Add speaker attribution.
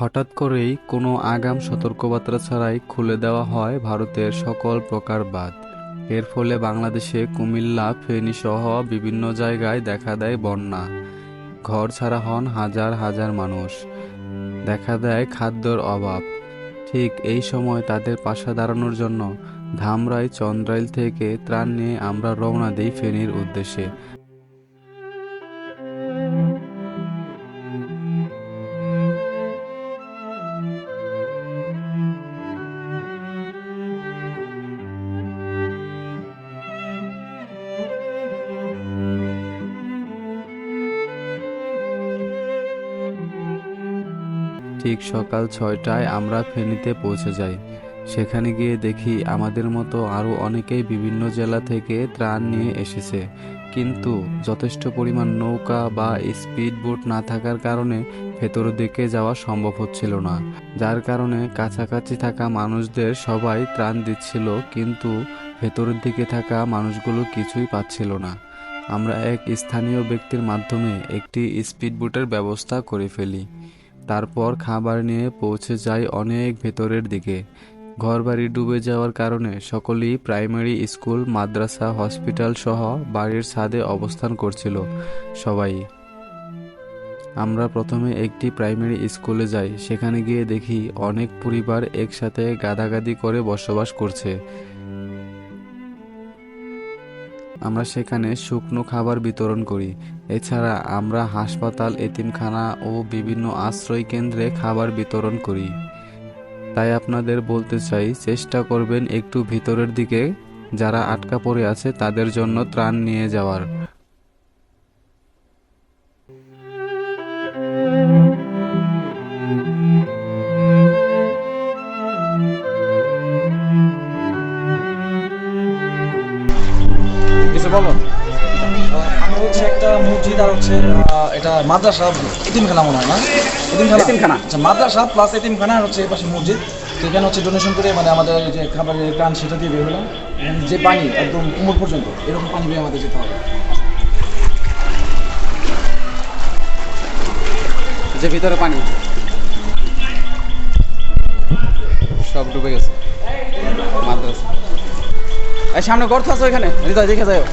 Speaker 1: হঠাৎ করেই কোনো আগাম সতর্কবার্তা ছাড়াই খুলে দেওয়া হয় ভারতের সকল প্রকার বাঁধ। এর ফলে বাংলাদেশে কুমিল্লা, ফেনী সহ বিভিন্ন জায়গায় দেখা দেয় বন্যা। ঘর ছাড়া হন হাজার হাজার মানুষ। দেখা দেয় খাদ্যর অভাব। ঠিক এই সময় তাদের পাশে দাঁড়ানোর জন্য ধামরাই চন্দ্রাইল থেকে ত্রাণ নিয়ে আমরা রওনা দিই ফেনীর উদ্দেশ্যে। ঠিক সকাল 6টায় আমরা ফেনীতে পৌঁছে যাই। সেখানে গিয়ে দেখি আমাদের মতো আরও অনেকেই বিভিন্ন জেলা থেকে ত্রাণ নিয়ে এসেছে, কিন্তু যথেষ্ট পরিমাণ নৌকা বা স্পিড বোট না থাকার কারণে ভেতরের দিকে যাওয়া সম্ভব হচ্ছিল না। যার কারণে কাছাকাছি থাকা মানুষদের সবাই ত্রাণ দিচ্ছিল, কিন্তু ভেতরের দিকে থাকা মানুষগুলো কিছুই পাচ্ছিল না। আমরা এক স্থানীয় ব্যক্তির মাধ্যমে একটি স্পিড বোটের ব্যবস্থা করে ফেলি। তারপর খাবার নিয়ে পৌঁছে যাই অনেক ভেতরের দিকে। ঘরবাড়ি ডুবে যাওয়ার কারণে সকলেই প্রাইমারি স্কুল, মাদ্রাসা, হসপিটাল সহ বাড়ির ছাদে অবস্থান করছিল সবাই। আমরা প্রথমে একটি প্রাইমারি স্কুলে যাই। সেখানে গিয়ে দেখি অনেক পরিবার একসাথে গাদাগাদি করে বসবাস করছে। আমরা সেখানে শুকনো খাবার বিতরণ করি। এছাড়া আমরা হাসপাতাল, এতিমখানা ও বিভিন্ন আশ্রয় কেন্দ্রে খাবার বিতরণ করি। তাই আপনাদের বলতে চাই, চেষ্টা করবেন একটু ভিতরের দিকে যারা আটকা পড়ে আছে তাদের জন্য ত্রাণ নিয়ে যাওয়ার।
Speaker 2: কিছু বলো। আমরা হচ্ছে একটা মসজিদ আর হচ্ছে এটা মাদ্রাসা, এতিমখানা মনে হয় না? এতিমখানা। আচ্ছা, মাদ্রাসা প্লাস এতিমখানা আর হচ্ছে এই পাশে মসজিদ। তো এখানে হচ্ছে ডোনেশন করে মানে আমাদের যে খাবারের টান সেটা দিয়ে বের হলাম। যে পানি একদম কোমর পর্যন্ত এরকম পানি দিয়ে আমাদের যেতে হবে।
Speaker 3: যে ভিতরে পানি সব ডুবে গেছে। মাদ্রাসা এই সামনে গর্ত আছে, ওইখানে হৃদয় দেখে যাও।